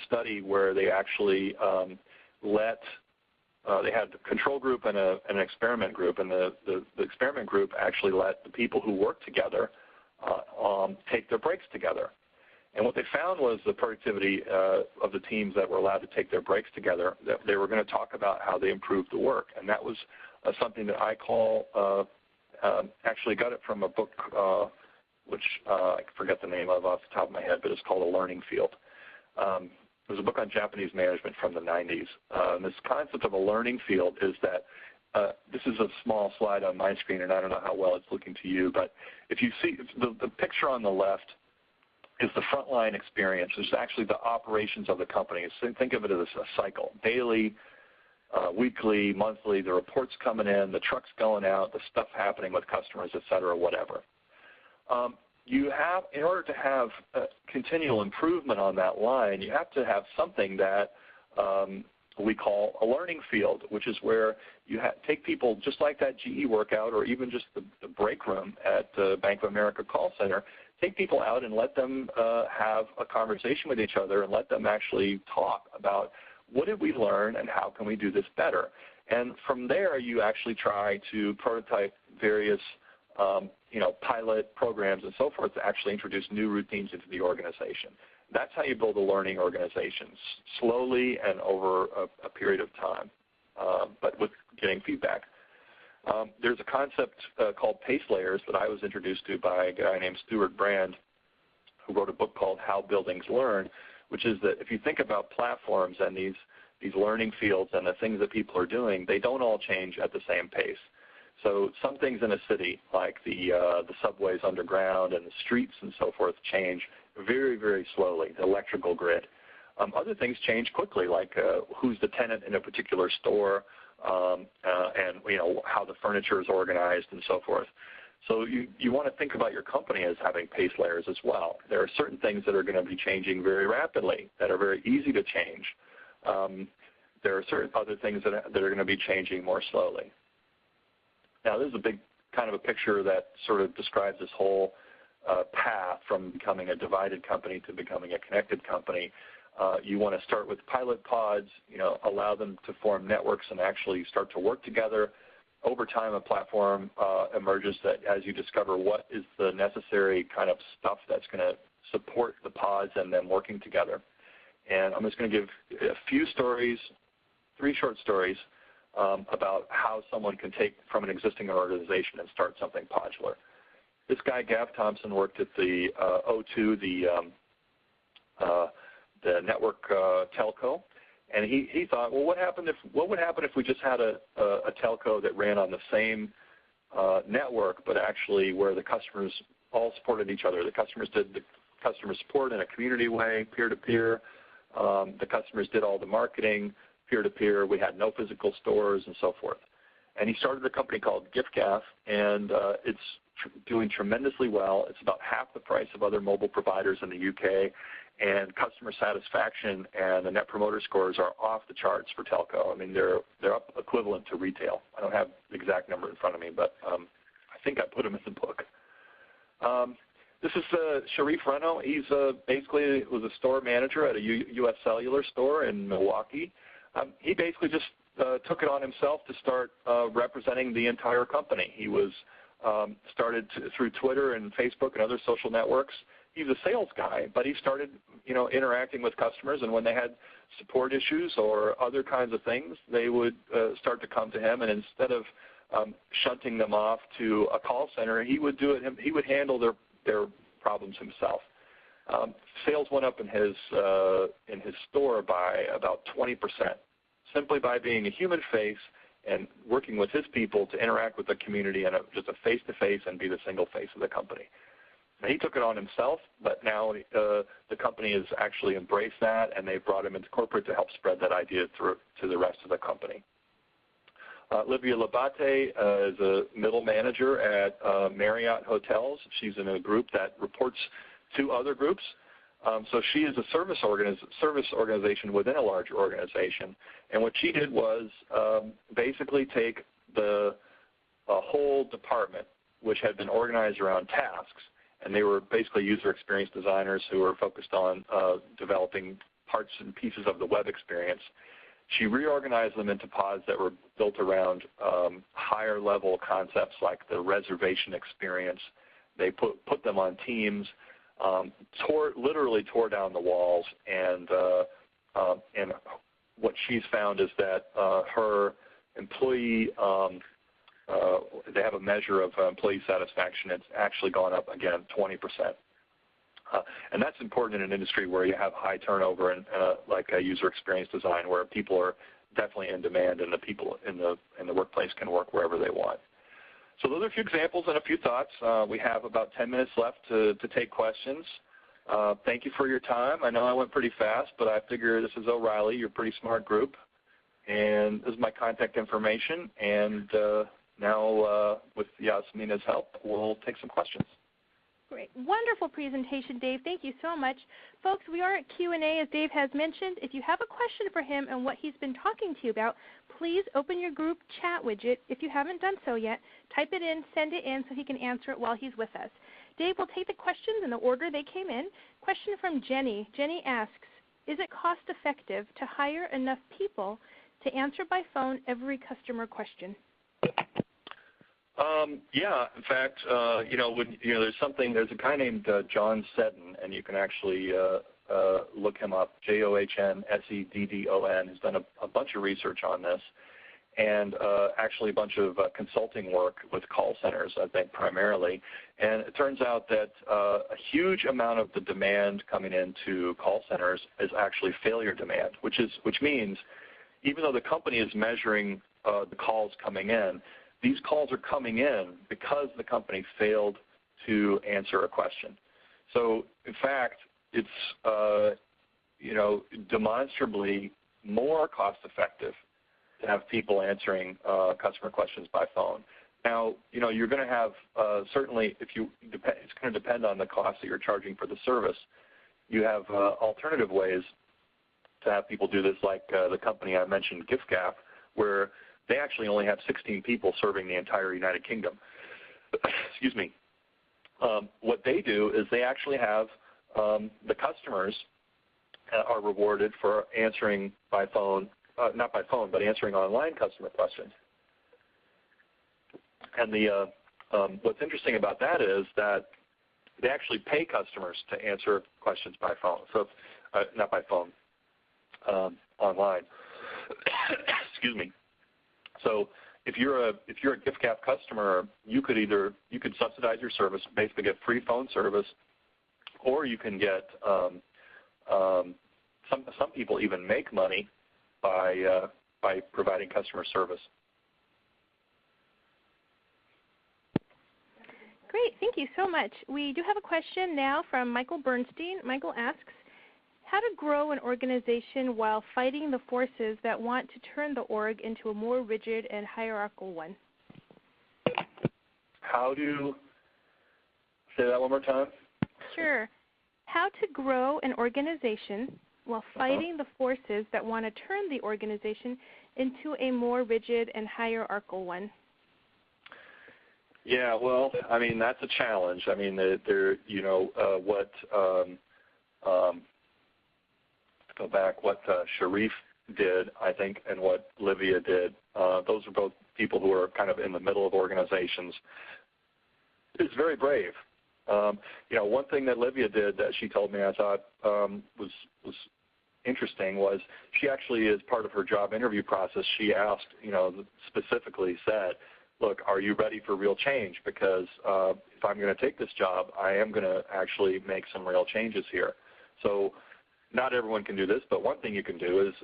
study where they actually they had a control group and an experiment group, and the experiment group actually let the people who worked together take their breaks together. And what they found was the productivity of the teams that were allowed to take their breaks together, that they were going to talk about how they improved the work. And that was something that I call, actually got it from a book, which I forget the name of off the top of my head, but it's called A Learning Field. There's a book on Japanese management from the 90s. This concept of a learning field is that this is a small slide on my screen, and I don't know how well it's looking to you, but if you see the picture on the left is the frontline experience. It's actually the operations of the company. So think of it as a cycle, daily, weekly, monthly, the reports coming in, the trucks going out, the stuff happening with customers, et cetera, whatever. You have, in order to have continual improvement on that line, you have to have something that we call a learning field, which is where you take people just like that GE workout or even just the break room at the Bank of America call center, take people out and let them have a conversation with each other and let them actually talk about what did we learn and how can we do this better. And from there, you actually try to prototype various pilot programs and so forth to actually introduce new routines into the organization. That's how you build a learning organization, slowly and over a period of time, but with getting feedback. There's a concept called pace layers that I was introduced to by a guy named Stuart Brand, who wrote a book called How Buildings Learn, which is that if you think about platforms and these learning fields and the things that people are doing, they don't all change at the same pace. So some things in a city, like the subways underground and the streets and so forth, change very, very slowly, the electrical grid. Other things change quickly, like who's the tenant in a particular store and how the furniture is organized and so forth. So you want to think about your company as having pace layers as well. There are certain things that are going to be changing very rapidly that are very easy to change. There are certain other things that are going to be changing more slowly. Now, this is a big kind of a picture that sort of describes this whole path from becoming a divided company to becoming a connected company. You want to start with pilot pods, allow them to form networks and actually start to work together. Over time, a platform emerges that as you discover what is the necessary kind of stuff that's going to support the pods and them working together. And I'm just going to give a few stories, 3 short stories, about how someone can take from an existing organization and start something podular. This guy, Gav Thompson, worked at the O2, the network telco, and he thought, well, what would happen if we just had a telco that ran on the same network, but actually where the customers all supported each other. The customers did the customer support in a community way, peer-to-peer. The customers did all the marketing, peer-to-peer. We had no physical stores and so forth. And he started a company called giffgaff, and it's doing tremendously well. It's about half the price of other mobile providers in the UK, and customer satisfaction and the net promoter scores are off the charts for telco. I mean, they're up equivalent to retail. I don't have the exact number in front of me, but I think I put them in the book. This is Sharif Reno. He's basically was a store manager at a U.S. cellular store in Milwaukee. He basically just took it on himself to start representing the entire company. He was started through Twitter and Facebook and other social networks. He's a sales guy, but he started, interacting with customers, and when they had support issues or other kinds of things, they would start to come to him, and instead of shunting them off to a call center, he would do it. He would handle their problems himself. Sales went up in his store by about 20%, simply by being a human face and working with his people to interact with the community and just a face-to-face and be the single face of the company. Now, he took it on himself, but now the company has actually embraced that, and they've brought him into corporate to help spread that idea through to the rest of the company. Livia Labonte is a middle manager at Marriott Hotels. She's in a group that reports to other groups. So she is a service organization within a larger organization. And what she did was basically take a whole department, which had been organized around tasks, and they were basically user experience designers who were focused on developing parts and pieces of the web experience. She reorganized them into pods that were built around higher level concepts like the reservation experience. They put them on teams, literally tore down the walls, and what she's found is that her employee, they have a measure of employee satisfaction. It's actually gone up again 20%. And that's important in an industry where you have high turnover and like user experience design, where people are definitely in demand and the people in the workplace can work wherever they want. So those are a few examples and a few thoughts. We have about 10 minutes left to take questions. Thank you for your time. I know I went pretty fast, but I figure this is O'Reilly. You're a pretty smart group. And this is my contact information. And now with Yasmina's help, we'll take some questions. Great. Wonderful presentation, Dave. Thank you so much. Folks, we are at Q&A, as Dave has mentioned. If you have a question for him and what he's been talking to you about, please open your group chat widget. If you haven't done so yet, type it in, send it in so he can answer it while he's with us. Dave will take the questions in the order they came in. Question from Jenny. Jenny asks, is it cost effective to hire enough people to answer by phone every customer question? Yeah, in fact, there's a guy named John Seddon, and you can actually look him up, JOHNSEDDON. He's done a bunch of research on this, and actually a bunch of consulting work with call centers, I think, primarily. And it turns out that a huge amount of the demand coming into call centers is actually failure demand, which means even though the company is measuring the calls coming in, these calls are coming in because the company failed to answer a question. So, in fact, it's demonstrably more cost-effective to have people answering customer questions by phone. Now, you're going to have certainly it's going to depend on the cost that you're charging for the service. You have alternative ways to have people do this, like the company I mentioned, giffgaff, where they actually only have 16 people serving the entire United Kingdom. Excuse me. What they do is they actually have the customers are rewarded for answering by phone, not by phone, but answering online customer questions. And what's interesting about that is that they actually pay customers to answer questions by phone. So, not by phone, online. Excuse me. So if you're a giffgaff customer, you could subsidize your service, basically get free phone service, or you can get some people even make money by providing customer service. Great, thank you so much. We do have a question now from Michael Bernstein. Michael asks, how to grow an organization while fighting the forces that want to turn the org into a more rigid and hierarchical one? How to, say that one more time? Sure. How to grow an organization while fighting the forces that want to turn the organization into a more rigid and hierarchical one. Yeah, well, I mean, that's a challenge. I mean, go back, what Sharif did, I think, and what Livia did. Those are both people who are kind of in the middle of organizations. It's very brave. One thing that Livia did that she told me I thought was interesting was she actually, as part of her job interview process, she asked, specifically said, look, are you ready for real change? Because if I'm going to take this job, I am going to actually make some real changes here. So not everyone can do this, but one thing you can do is,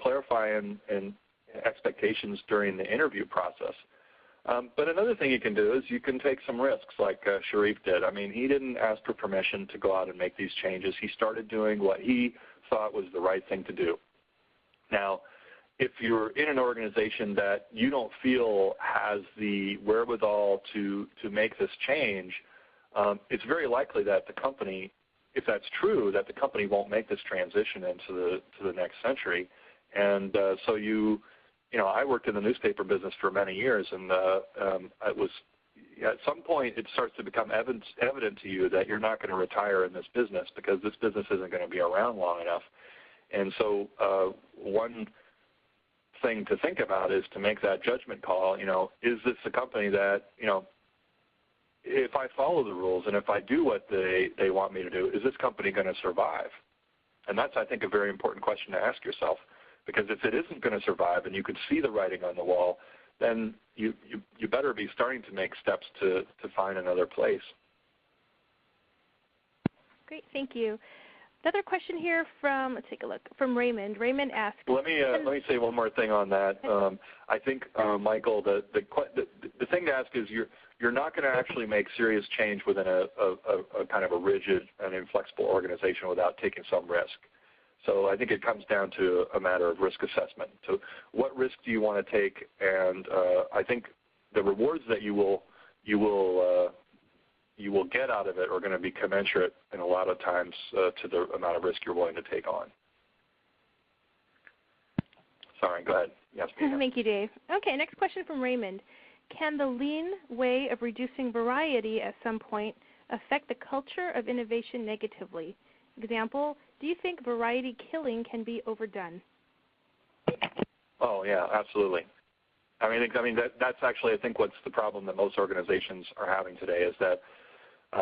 clarify and expectations during the interview process. But another thing you can do is you can take some risks like Sharif did. I mean, he didn't ask for permission to go out and make these changes. He started doing what he thought was the right thing to do. Now, if you're in an organization that you don't feel has the wherewithal to make this change, it's very likely that the company, if that's true, that the company won't make this transition into the next century. And so I worked in the newspaper business for many years, and it was at some point it starts to become evident to you that you're not going to retire in this business because this business isn't going to be around long enough. And so one thing to think about is to make that judgment call. Is this a company that if I follow the rules and if I do what they want me to do, is this company going to survive? And that's, I think, a very important question to ask yourself, because if it isn't going to survive and you can see the writing on the wall, then you better be starting to make steps to find another place. Great, thank you. Another question here from, let's take a look, from Raymond. Raymond asks. Let me say one more thing on that. I think, Michael, the thing to ask is you're not going to actually make serious change within a kind of a rigid and inflexible organization without taking some risk. So I think it comes down to a matter of risk assessment. So what risk do you want to take? And I think the rewards that you will get out of it are going to be commensurate in a lot of times to the amount of risk you're willing to take on. Sorry, go ahead. Yes, thank you, Dave. Okay, next question from Raymond. Can the lean way of reducing variety at some point affect the culture of innovation negatively? Example, do you think variety killing can be overdone? Oh, yeah, absolutely. That's actually, I think, what's the problem that most organizations are having today is that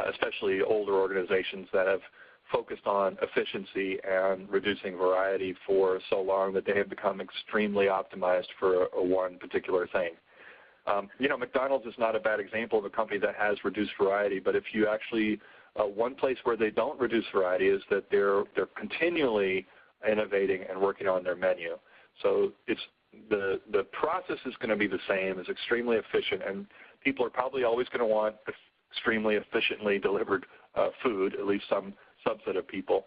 especially older organizations that have focused on efficiency and reducing variety for so long that they have become extremely optimized for one particular thing. McDonald's is not a bad example of a company that has reduced variety, but if you actually, one place where they don't reduce variety is that they're continually innovating and working on their menu. So it's the process is going to be the same, it's extremely efficient, and people are probably always going to want extremely efficiently delivered food, at least some subset of people.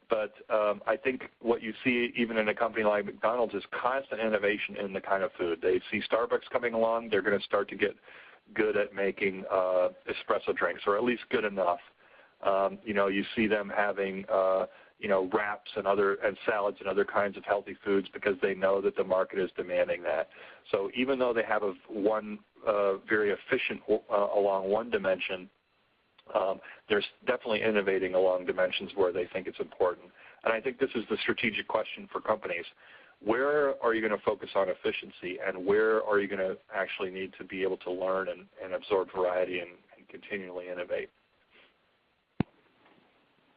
But I think what you see even in a company like McDonald's is constant innovation in the kind of food. They see Starbucks coming along, they're going to start to get good at making espresso drinks, or at least good enough. You see them having wraps and salads and other kinds of healthy foods because they know that the market is demanding that. So even though they have one very efficient along one dimension, they're definitely innovating along dimensions where they think it's important. And I think this is the strategic question for companies. Where are you going to focus on efficiency, and where are you going to actually need to be able to learn and absorb variety and continually innovate?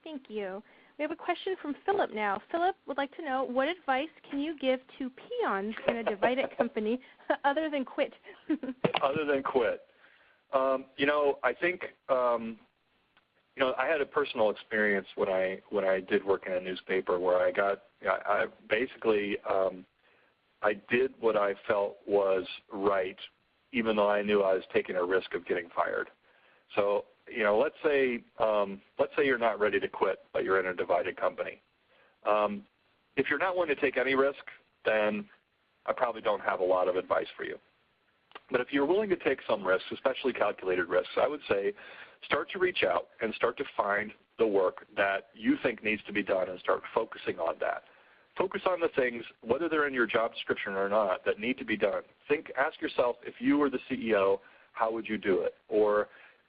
Thank you. We have a question from Philip now. Philip would like to know, what advice can you give to peons in a divided company other than quit? Other than quit. I think, I had a personal experience when I did work in a newspaper where I did what I felt was right, even though I knew I was taking a risk of getting fired. So, let's say you're not ready to quit, but you're in a divided company. If you're not willing to take any risk, then I probably don't have a lot of advice for you. But if you're willing to take some risks, especially calculated risks, I would say start to reach out and start to find the work that you think needs to be done and start focusing on that. Focus on the things, whether they're in your job description or not, that need to be done. Ask yourself, if you were the CEO, how would you do it? Or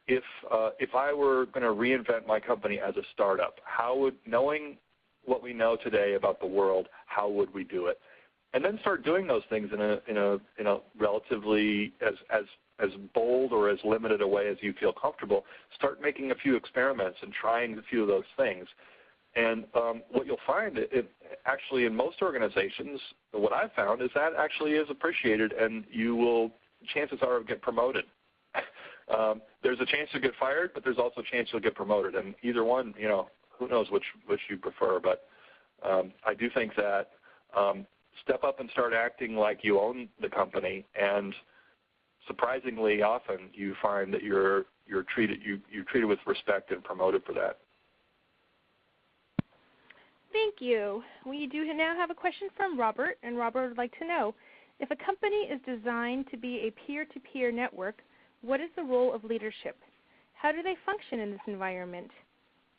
if I were going to reinvent my company as a startup, knowing what we know today about the world, how would we do it? And then start doing those things in a relatively as bold or as limited a way as you feel comfortable. Start making a few experiments and trying a few of those things. And what you'll find, actually in most organizations, what I've found is that actually is appreciated, and you will, chances are, get promoted. There's a chance to get fired, but there's also a chance you'll get promoted. And either one, who knows which you prefer. But I do think that step up and start acting like you own the company, and surprisingly often you find that you're treated with respect and promoted for that. Thank you. We do now have a question from Robert, and Robert would like to know, if a company is designed to be a peer-to-peer network, what is the role of leadership? How do they function in this environment?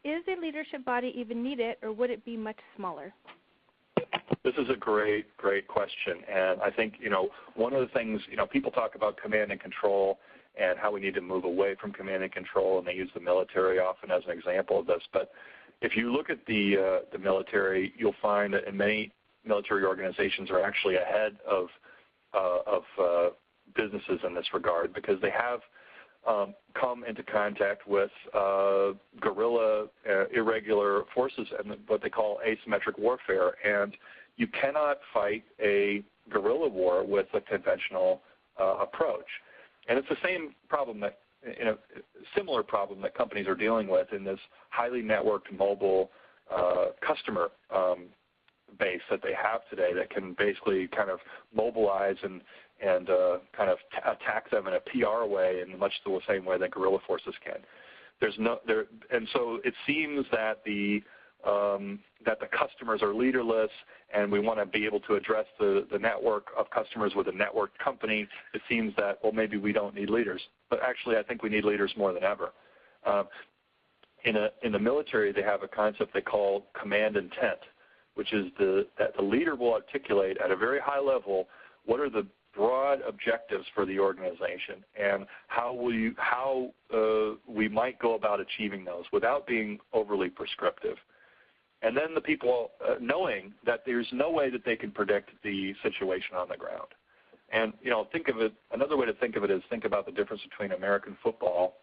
Is a leadership body even needed, or would it be much smaller? This is a great question, and I think, one of the things, people talk about command and control and how we need to move away from command and control, and they use the military often as an example of this. But if you look at the military, you'll find that many military organizations are actually ahead of businesses in this regard, because they have come into contact with guerrilla irregular forces and what they call asymmetric warfare. And you cannot fight a guerrilla war with a conventional approach. And it's the same problem that similar problem that companies are dealing with in this highly networked mobile customer base that they have today that can basically kind of mobilize and kind of attack them in a PR way in much the same way that guerrilla forces can. And so it seems that the customers are leaderless, and we want to be able to address the network of customers with a networked company. It seems that, well, maybe we don't need leaders. But actually, I think we need leaders more than ever. In the military, they have a concept they call command intent, which is that the leader will articulate at a very high level what are the broad objectives for the organization and how we might go about achieving those without being overly prescriptive. And then the people knowing that there's no way that they can predict the situation on the ground. And think of it. Another way to think of it is think about the difference between American football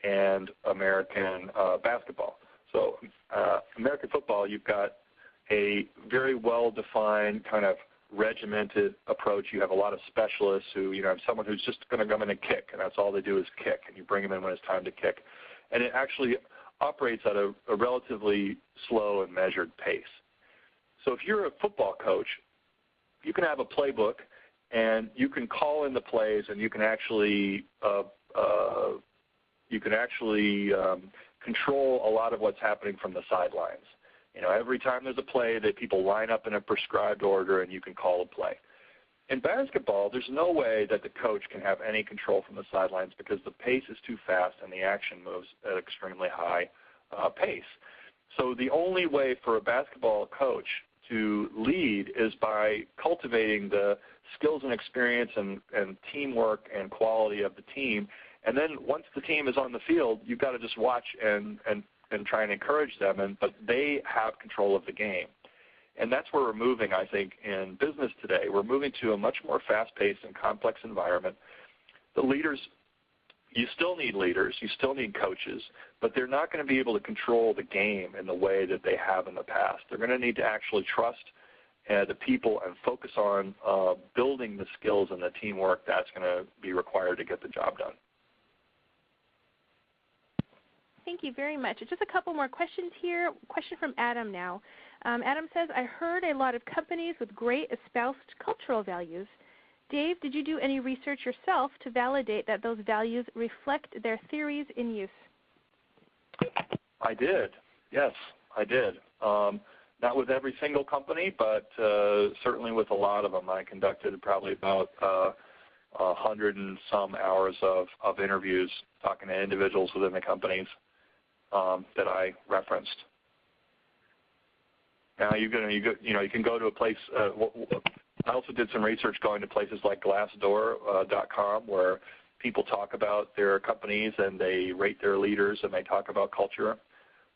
and American basketball. So American football, you've got a very well-defined kind of regimented approach. You have a lot of specialists who, have someone who's just going to come in and kick, and that's all they do is kick, and you bring them in when it's time to kick. And it actually operates at a relatively slow and measured pace. So if you're a football coach, you can have a playbook, and you can call in the plays, and you can actually control a lot of what's happening from the sidelines. Every time there's a play, that people line up in a prescribed order, and you can call a play. In basketball, there's no way that the coach can have any control from the sidelines because the pace is too fast and the action moves at extremely high pace. So the only way for a basketball coach to lead is by cultivating the skills and experience and teamwork and quality of the team. And then once the team is on the field, you've got to just watch and try and encourage them, but they have control of the game. And that's where we're moving, I think, in business today. We're moving to a much more fast-paced and complex environment. The leaders, you still need leaders, you still need coaches, but they're not going to be able to control the game in the way that they have in the past. They're going to need to actually trust the people and focus on building the skills and the teamwork that's going to be required to get the job done. Thank you very much. Just a couple more questions here. Question from Adam now. Adam says, I heard a lot of companies with great espoused cultural values. Dave, did you do any research yourself to validate that those values reflect their theories in use? I did. Yes, I did. Not with every single company, but certainly with a lot of them. I conducted probably about 100 and some hours of interviews talking to individuals within the companies that I referenced. Now you can go to a place. I also did some research going to places like Glassdoor.com where people talk about their companies and they rate their leaders and they talk about culture.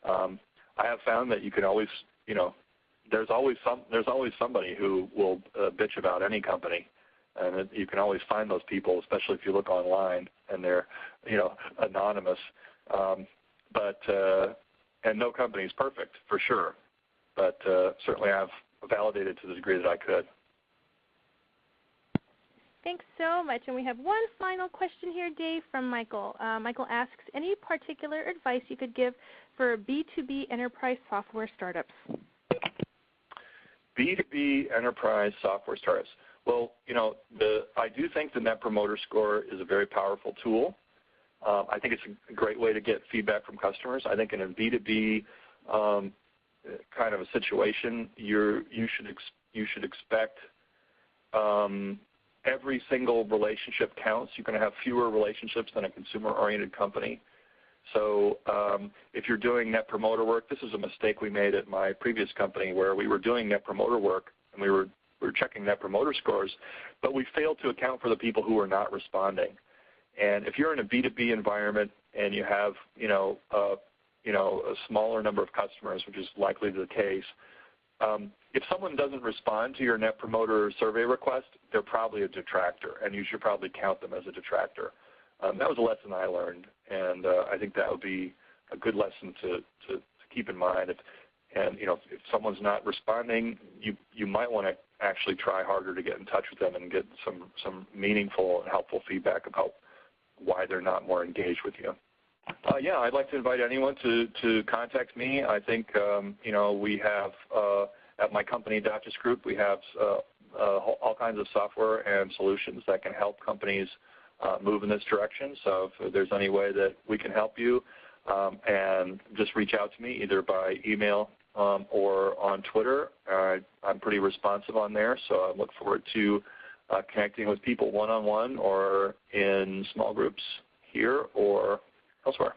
I have found that you can always, there's always somebody who will bitch about any company, and you can always find those people, especially if you look online and they're, anonymous. And no company is perfect for sure, but certainly I've validated to the degree that I could. Thanks so much. And we have one final question here, Dave, from Michael. Michael asks, any particular advice you could give for B2B enterprise software startups? B2B enterprise software startups. Well, I do think the Net Promoter Score is a very powerful tool. I think it's a great way to get feedback from customers. I think in a B2B kind of a situation, you should expect every single relationship counts. You're going to have fewer relationships than a consumer-oriented company. So if you're doing Net Promoter work, this is a mistake we made at my previous company where we were doing Net Promoter work and we were checking Net Promoter scores, but we failed to account for the people who were not responding. And if you're in a B2B environment and you have, a smaller number of customers, which is likely the case, if someone doesn't respond to your Net Promoter survey request, they're probably a detractor, and you should probably count them as a detractor. That was a lesson I learned, and I think that would be a good lesson to keep in mind. If someone's not responding, you might want to actually try harder to get in touch with them and get some meaningful and helpful feedback about why they're not more engaged with you. Yeah, I'd like to invite anyone to contact me. I think, we have, at my company, Dachis Group, we have all kinds of software and solutions that can help companies move in this direction. So if there's any way that we can help you, and just reach out to me either by email or on Twitter. I'm pretty responsive on there, so I look forward to connecting with people one-on-one or in small groups here or elsewhere.